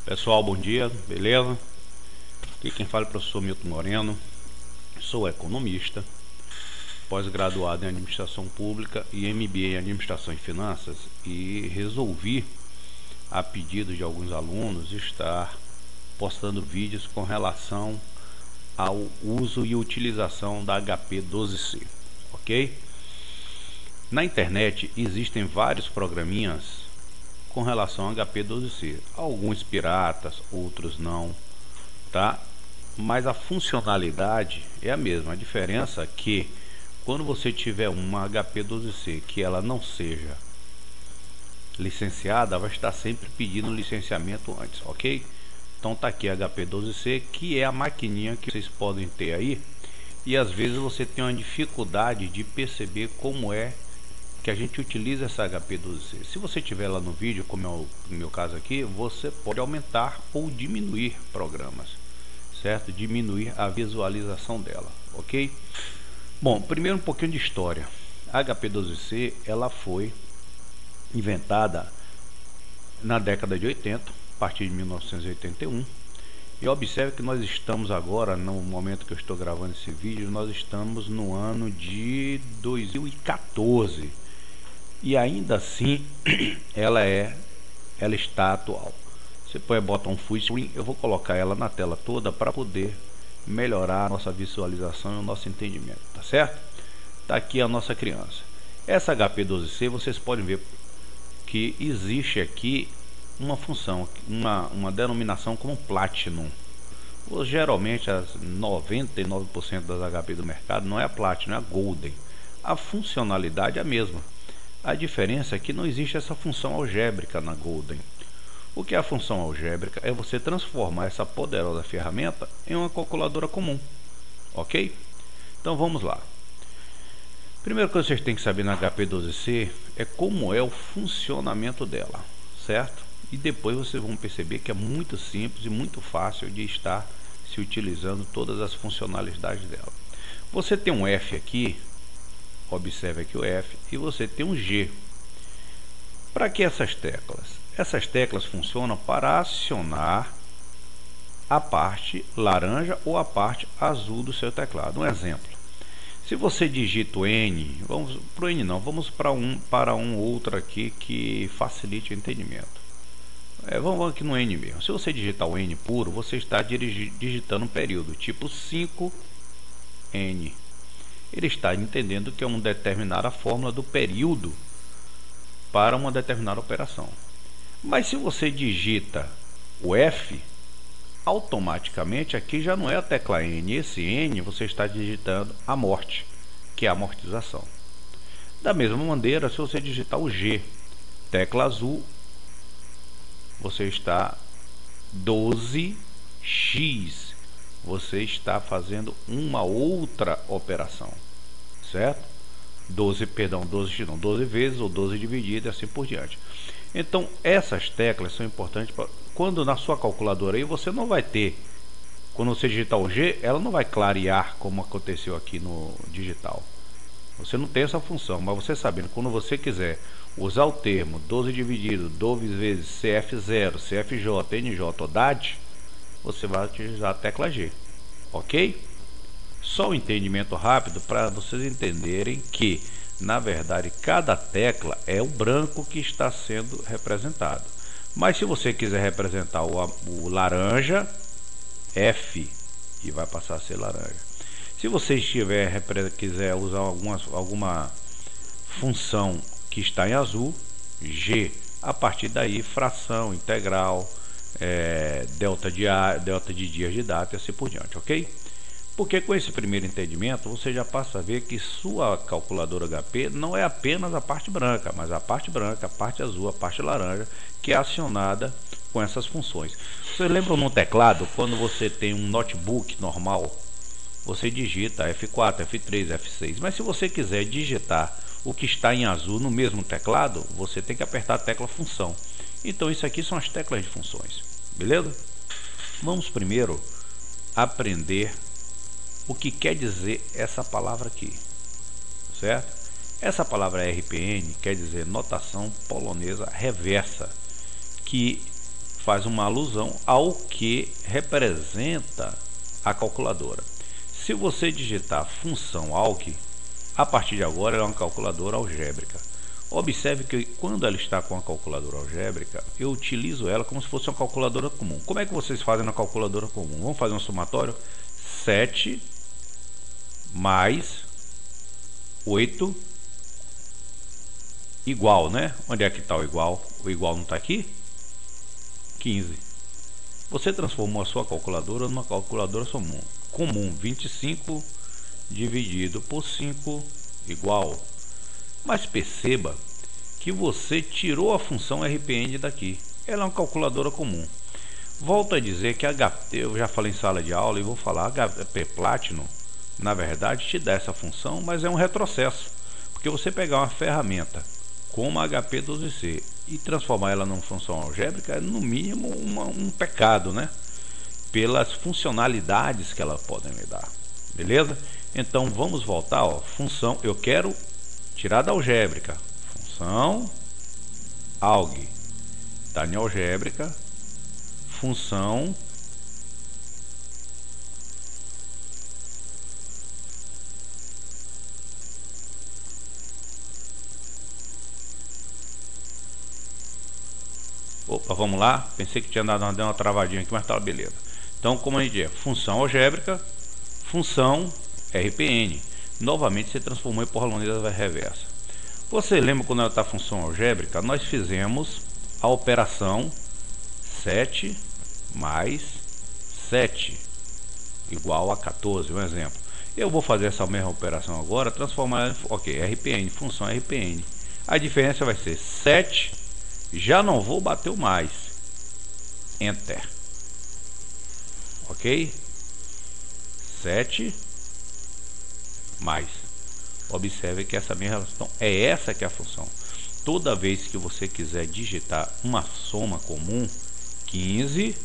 Pessoal, bom dia, beleza? Aqui quem fala é o professor Milton Moreno. Sou economista, pós-graduado em administração pública e MBA em administração e finanças, e resolvi, a pedido de alguns alunos, estar postando vídeos com relação ao uso e utilização da HP 12C, ok? Na internet existem vários programinhas com relação ao HP 12C, alguns piratas, outros não, tá? Mas a funcionalidade é a mesma. A diferença é que quando você tiver uma HP 12C que ela não seja licenciada, vai estar sempre pedindo licenciamento antes, ok? Então tá aqui a HP 12C, que é a maquininha que vocês podem ter aí, e às vezes você tem uma dificuldade de perceber como é que a gente utiliza essa HP 12C. Se você tiver lá no vídeo, como é o meu caso aqui, você pode aumentar ou diminuir programas, certo? Diminuir a visualização dela, ok? Bom, primeiro um pouquinho de história. A HP 12C, ela foi inventada na década de 80, a partir de 1981, e observe que nós estamos agora, no momento que eu estou gravando esse vídeo, nós estamos no ano de 2014, e ainda assim ela está atual. Você pode botar um full screen, eu vou colocar ela na tela toda para poder melhorar a nossa visualização e o nosso entendimento, tá certo? Tá aqui a nossa criança. Essa HP 12C, vocês podem ver que existe aqui uma função, uma denominação como Platinum. Geralmente as 99% das HP do mercado não é a Platinum, é a Golden. A funcionalidade é a mesma. A diferença é que não existe essa função algébrica na Golden. O que é a função algébrica? É você transformar essa poderosa ferramenta em uma calculadora comum, ok? Então vamos lá. Primeiro que vocês têm que saber na HP 12C é como é o funcionamento dela, certo? E depois vocês vão perceber que é muito simples e muito fácil de estar se utilizando todas as funcionalidades dela. Você tem um F aqui, observe aqui o F, e você tem um G. Para que essas teclas? Essas teclas funcionam para acionar a parte laranja ou a parte azul do seu teclado. Um exemplo: se você digita o N, vamos para o N não, vamos para um outro aqui que facilite o entendimento. Vamos aqui no N mesmo. Se você digitar o N puro, você está digitando um período, tipo 5N. Ele está entendendo que é uma determinada fórmula do período para uma determinada operação. Mas se você digita o F, automaticamente aqui já não é a tecla N. Esse N você está digitando a morte, que é a amortização. Da mesma maneira, se você digitar o G, tecla azul, você está 12X. Você está fazendo uma outra operação, certo? 12 vezes ou 12 dividido e assim por diante. Então essas teclas são importantes quando na sua calculadora aí você não vai ter, quando você digitar o G, ela não vai clarear como aconteceu aqui no digital. Você não tem essa função, mas você sabendo, quando você quiser usar o termo 12 dividido 12 vezes CF0, CFJ, NJ ou DAD, você vai utilizar a tecla G, ok? Só um entendimento rápido para vocês entenderem que, na verdade, cada tecla é o branco que está sendo representado. Mas se você quiser representar o laranja, F, e vai passar a ser laranja. Se você quiser usar alguma função que está em azul, G. A partir daí, fração, integral, delta de dias de data e assim por diante, ok? Porque com esse primeiro entendimento, você já passa a ver que sua calculadora HP não é apenas a parte branca, mas a parte branca, a parte azul, a parte laranja, que é acionada com essas funções. Vocês lembram no teclado, quando você tem um notebook normal, você digita F4, F3, F6, mas se você quiser digitar o que está em azul no mesmo teclado, você tem que apertar a tecla função. Então isso aqui são as teclas de funções, beleza? Vamos primeiro aprender o que quer dizer essa palavra aqui, certo? Essa palavra RPN quer dizer notação polonesa reversa. que faz uma alusão ao que representa a calculadora. Se você digitar função alg, a partir de agora ela é uma calculadora algébrica. Observe que quando ela está com a calculadora algébrica, eu utilizo ela como se fosse uma calculadora comum. Como é que vocês fazem na calculadora comum? Vamos fazer um somatório? 7 mais 8 igual, né? Onde é que está o igual? O igual não está aqui? 15. Você transformou a sua calculadora numa calculadora comum. 25 dividido por 5 igual. Mas perceba que você tirou a função RPN daqui. Ela é uma calculadora comum. Volto a dizer que HP, eu já falei em sala de aula e vou falar, HP Platinum, na verdade, te dá essa função, mas é um retrocesso. Porque você pegar uma ferramenta como a HP12C e transformar ela numa função algébrica é no mínimo um pecado, né? Pelas funcionalidades que elas podem lhe dar. Beleza? Então vamos voltar, ó, função, eu quero tirar da algébrica, função alg, está em algébrica, função opa, vamos lá, pensei que tinha dado uma travadinha aqui, mas tá beleza. Então, como a gente é função algébrica, função RPN, novamente você transformou em polonesa reversa. Você lembra quando ela está função algébrica? Nós fizemos a operação 7 mais 7 igual a 14, um exemplo. Eu vou fazer essa mesma operação agora, transformar ela em RPN, função RPN. A diferença vai ser 7, já não vou bater o mais, Enter. Ok? 7 mais. Observe que essa minha relação é essa que é a função. Toda vez que você quiser digitar uma soma comum, 15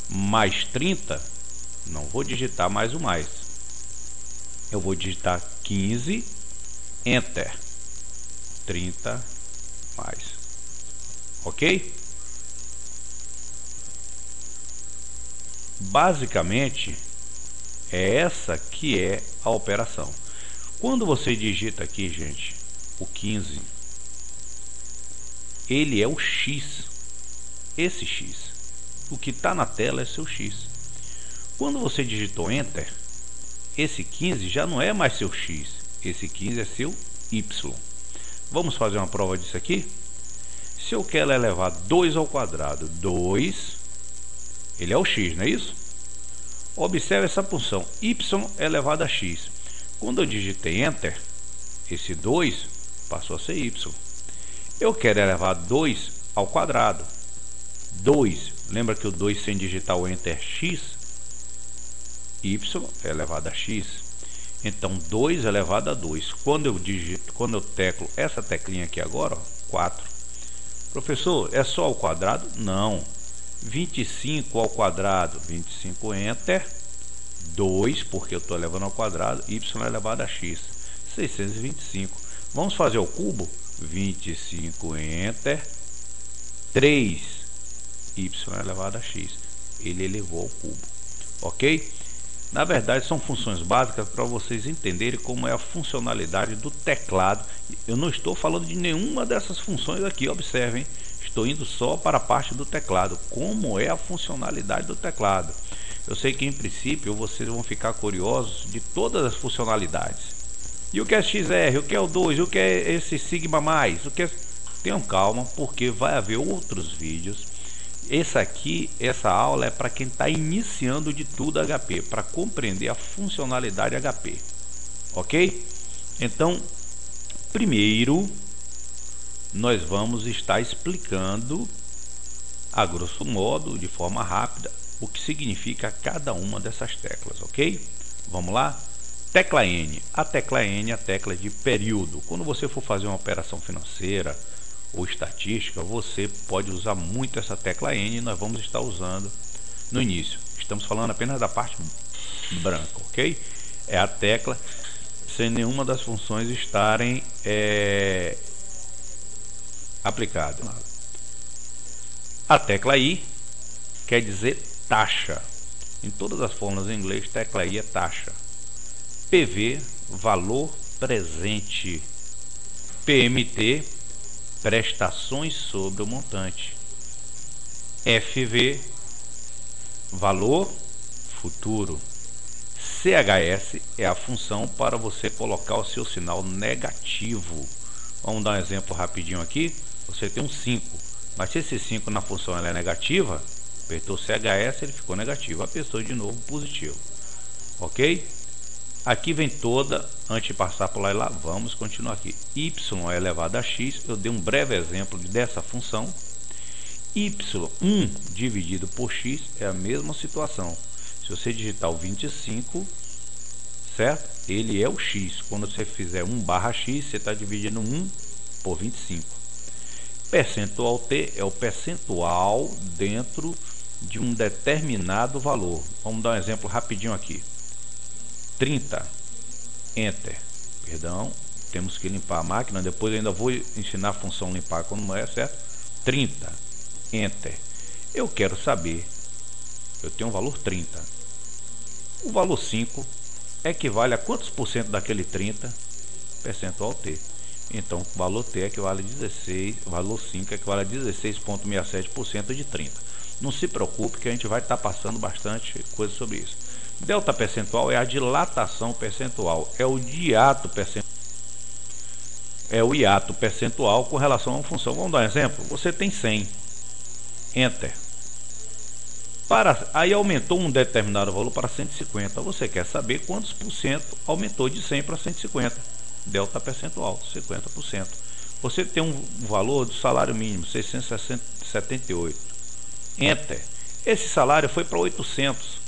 mais 30, não vou digitar mais o mais. Eu vou digitar 15, Enter. 30 mais. Ok? Basicamente, é essa que é a operação. Quando você digita aqui, gente, o 15, ele é o X. Esse X. O que está na tela é seu X. Quando você digitou Enter, esse 15 já não é mais seu X. Esse 15 é seu Y. Vamos fazer uma prova disso aqui? Se eu quero elevar 2 ao quadrado, 2, ele é o X, não é isso? Observe essa função, Y elevado a X. Quando eu digitei Enter, esse 2 passou a ser Y. Eu quero elevar 2 ao quadrado. 2, lembra que o 2 sem digitar o Enter X? Y é elevado a X. Então 2 elevado a 2. Quando eu teclo essa teclinha aqui agora, ó, 4. Professor, é só ao quadrado? Não. 25 ao quadrado, 25 Enter. 2, porque eu estou elevando ao quadrado, y elevado a x, 625. Vamos fazer o cubo? 25 Enter, 3, y elevado a x. Ele elevou ao cubo. Ok? Na verdade, são funções básicas para vocês entenderem como é a funcionalidade do teclado. Eu não estou falando de nenhuma dessas funções aqui, observem. Estou indo só para a parte do teclado, como é a funcionalidade do teclado. Eu sei que em princípio vocês vão ficar curiosos de todas as funcionalidades. E o que é XR, o que é o 2, o que é esse Sigma mais, o que é... Tenham calma, porque vai haver outros vídeos. Essa aula é para quem está iniciando de tudo HP, para compreender a funcionalidade HP. Ok? Então, primeiro, nós vamos estar explicando, a grosso modo, de forma rápida, o que significa cada uma dessas teclas, ok? Vamos lá? Tecla N. A tecla N é a tecla de período. Quando você for fazer uma operação financeira ou estatística, você pode usar muito essa tecla N e nós vamos estar usando no início. Estamos falando apenas da parte branca, ok? É a tecla sem nenhuma das funções estarem aplicadas. A tecla I quer dizer taxa. Em todas as fórmulas em inglês, tecla I é taxa. PV, valor presente. PMT, prestações sobre o montante. FV, valor futuro. CHS é a função para você colocar o seu sinal negativo. Vamos dar um exemplo rapidinho aqui. Você tem um 5, mas se esse 5 na função ela é negativa, apertou CHS, ele ficou negativo, apertou de novo positivo. Ok? Aqui vem toda, antes de passar por lá e lá, vamos continuar aqui. Y é elevado a x, eu dei um breve exemplo dessa função. Y1 dividido por x é a mesma situação. Se você digitar o 25, certo? Ele é o x. Quando você fizer 1/x, você está dividindo 1 por 25. Percentual T é o percentual dentro de um determinado valor. Vamos dar um exemplo rapidinho aqui. 30, Enter. Perdão, temos que limpar a máquina. Depois eu ainda vou ensinar a função limpar quando não é, certo? 30, Enter. Eu quero saber, eu tenho um valor 30. O valor 5 equivale a quantos por cento daquele 30? Percentual T. Então, o valor T equivale a 16, o valor 5 equivale a 16,67% de 30. Não se preocupe que a gente vai estar passando bastante coisa sobre isso. Delta percentual é a dilatação percentual, é o hiato percentual. É o hiato percentual com relação a uma função. Vamos dar um exemplo. Você tem 100. Enter. Aí aumentou um determinado valor para 150. Você quer saber quantos por cento aumentou de 100 para 150. Delta percentual, 50%. Você tem um valor do salário mínimo, 678. Enter. Esse salário foi para 800.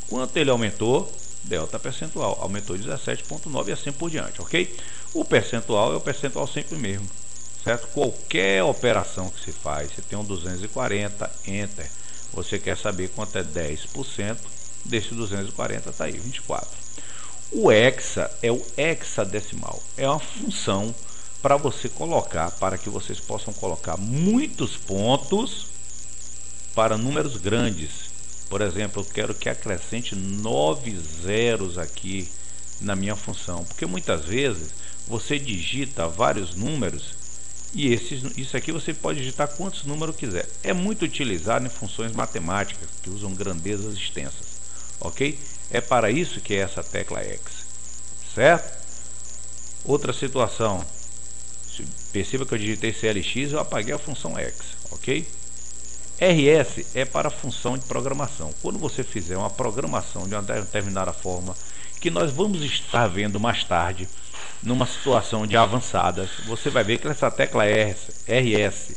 Quanto ele aumentou? Delta percentual. Aumentou 17,9 e assim por diante, ok? O percentual é o percentual sempre mesmo, certo? Qualquer operação que se faz, você tem um 240, Enter. Você quer saber quanto é 10% desse 240, está aí, 24. O hexa é o hexadecimal. É uma função para você colocar, para que vocês possam colocar muitos pontos para números grandes. Por exemplo, eu quero que acrescente 9 zeros aqui na minha função, porque muitas vezes você digita vários números e isso aqui você pode digitar quantos números quiser. É muito utilizado em funções matemáticas que usam grandezas extensas, ok? É para isso que é essa tecla X, certo? Outra situação, perceba que eu digitei CLX, eu apaguei a função X, ok? RS é para função de programação. Quando você fizer uma programação de uma determinada forma, que nós vamos estar vendo mais tarde, numa situação de avançadas, você vai ver que essa tecla RS,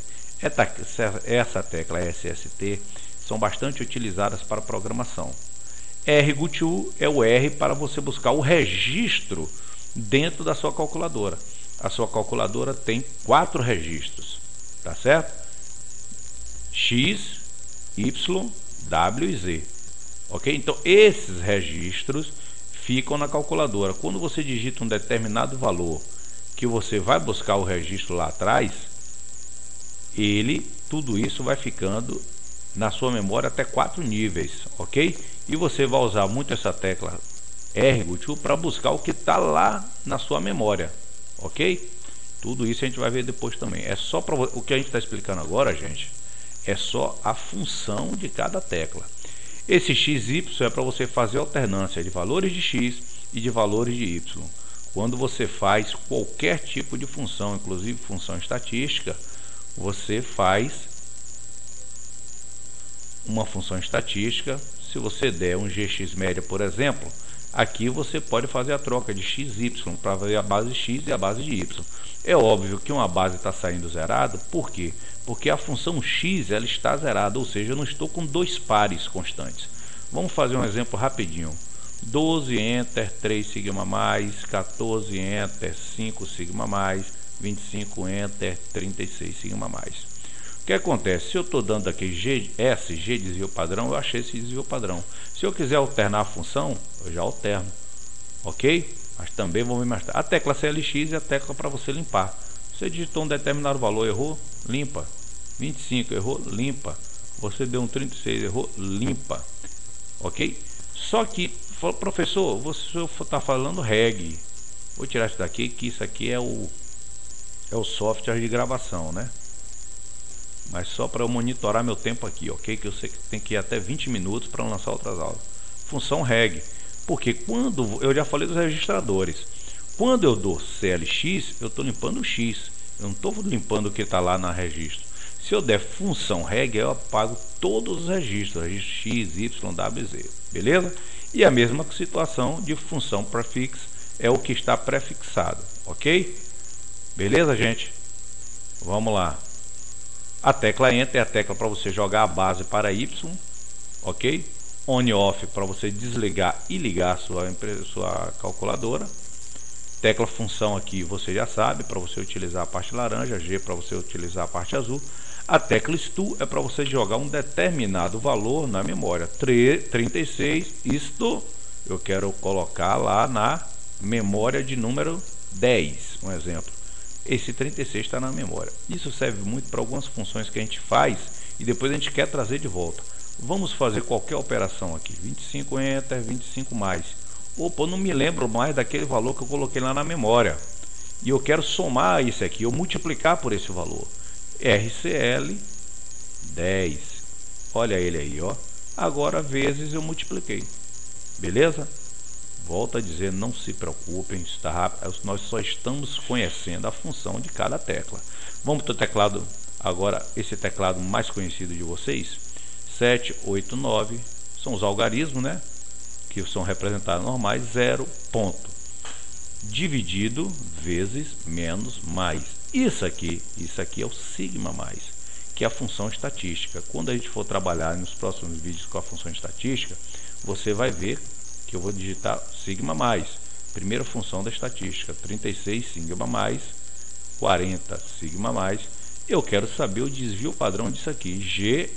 essa tecla SST, são bastante utilizadas para programação. RGUTU é o R para você buscar o registro dentro da sua calculadora. A sua calculadora tem 4 registros, tá certo? X, Y, W e Z. Ok? Então esses registros ficam na calculadora. Quando você digita um determinado valor que você vai buscar o registro lá atrás, tudo isso vai ficando na sua memória até 4 níveis, ok? E você vai usar muito essa tecla RGUTU para buscar o que está lá na sua memória, ok? Tudo isso a gente vai ver depois também. É só para o que a gente está explicando agora, gente. É só a função de cada tecla. Esse XY é para você fazer alternância de valores de X e de valores de Y. Quando você faz qualquer tipo de função, inclusive função estatística, você faz uma função estatística. Se você der um GX média, por exemplo, aqui você pode fazer a troca de XY para ver a base X e a base de Y. É óbvio que uma base está saindo zerada, por quê? Porque a função x ela está zerada, ou seja, eu não estou com 2 pares constantes. Vamos fazer um exemplo rapidinho. 12 Enter, 3 sigma mais, 14 Enter, 5 sigma mais, 25 Enter, 36 sigma mais. O que acontece? Se eu estou dando aqui G desvio padrão, eu achei esse desvio padrão. Se eu quiser alternar a função, eu já alterno, ok? Mas também vamos ver mais tarde. A tecla CLX é a tecla para você limpar. Você digitou um determinado valor, errou, limpa. 25, errou, limpa. Você deu um 36, errou, limpa. Ok? Só que, professor, você está falando reg. Vou tirar isso daqui, que isso aqui é o software de gravação, né? Mas só para eu monitorar meu tempo aqui, ok? Que eu sei que tem que ir até 20 minutos para lançar outras aulas. Função reg. Porque quando eu já falei dos registradores, quando eu dou CLX, eu estou limpando o X. Eu não estou limpando o que está lá na registro. Se eu der função reg, eu apago todos os registros, registro X, Y, W, Z. Beleza? E a mesma situação de função prefix é o que está prefixado, ok? Beleza, gente? Vamos lá. A tecla Enter é a tecla para você jogar a base para Y, ok? On/Off para você desligar e ligar a sua calculadora. Tecla função aqui você já sabe, para você utilizar a parte laranja, G para você utilizar a parte azul. A tecla STU é para você jogar um determinado valor na memória. 36, isto eu quero colocar lá na memória de número 10, um exemplo. Esse 36 está na memória. Isso serve muito para algumas funções que a gente faz e depois a gente quer trazer de volta. Vamos fazer qualquer operação aqui. 25 Enter, 25 mais. Opa, eu não me lembro mais daquele valor que eu coloquei lá na memória. E eu quero somar isso aqui, eu multiplicar por esse valor. RCL 10. Olha ele aí, ó. Agora vezes eu multipliquei. Beleza? Volto a dizer, não se preocupem, está rápido. Nós só estamos conhecendo a função de cada tecla. Vamos para o teclado, agora esse teclado mais conhecido de vocês. 7, 8, 9, são os algarismos, né? Que são representados normais, 0, ponto. Dividido, vezes, menos, mais. Isso aqui é o sigma mais, que é a função estatística. Quando a gente for trabalhar nos próximos vídeos com a função estatística, você vai ver que eu vou digitar sigma mais, primeira função da estatística, 36 sigma mais, 40 sigma mais. Eu quero saber o desvio padrão disso aqui,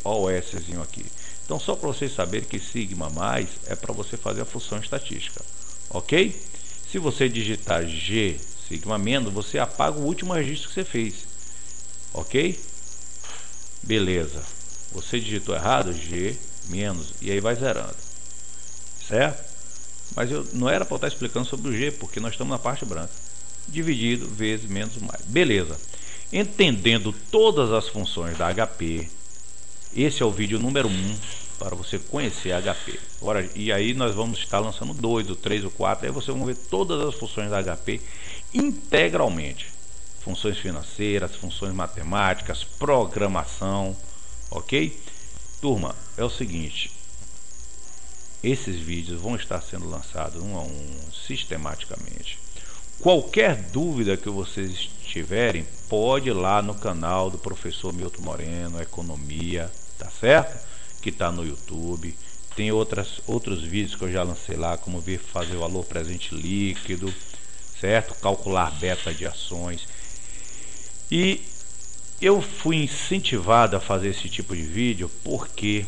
GOSzinho aqui. Então só para vocês saberem que sigma mais é para você fazer a função estatística, ok? Se você digitar G sigma menos, você apaga o último registro que você fez, ok? Beleza, você digitou errado, G menos, e aí vai zerando, certo? Mas eu não era para estar explicando sobre o G, porque nós estamos na parte branca. Dividido, vezes, menos, mais. Beleza. Entendendo todas as funções da HP, esse é o vídeo número 1 para você conhecer a HP. Agora, e aí nós vamos estar lançando o 2, o 3, o 4, aí vocês vão ver todas as funções da HP integralmente. Funções financeiras, funções matemáticas, programação, ok? Turma, é o seguinte, esses vídeos vão estar sendo lançados um a um, sistematicamente. Qualquer dúvida que vocês tiverem, pode ir lá no canal do professor Milton Moreno, Economia, tá certo? Que está no YouTube. Tem outros vídeos que eu já lancei lá, como ver fazer valor presente líquido, certo? Calcular beta de ações. E eu fui incentivado a fazer esse tipo de vídeo porque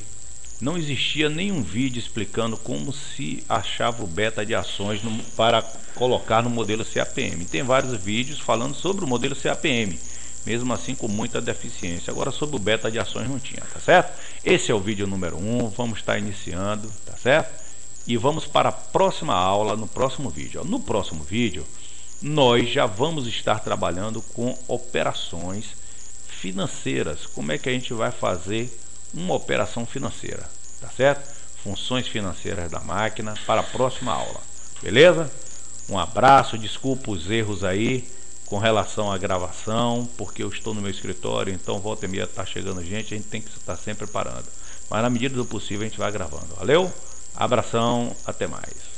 não existia nenhum vídeo explicando como se achava o beta de ações para colocar no modelo CAPM. Tem vários vídeos falando sobre o modelo CAPM, mesmo assim com muita deficiência. Agora sobre o beta de ações não tinha, tá certo? Esse é o vídeo número 1, vamos estar iniciando, tá certo? E vamos para a próxima aula, no próximo vídeo. No próximo vídeo, nós já vamos estar trabalhando com operações financeiras. Como é que a gente vai fazer uma operação financeira, tá certo? Funções financeiras da máquina para a próxima aula, beleza? Um abraço, desculpa os erros aí com relação à gravação, porque eu estou no meu escritório, então volta e meia tá chegando gente, a gente tem que estar sempre parando, mas na medida do possível a gente vai gravando. Valeu? Abração, até mais.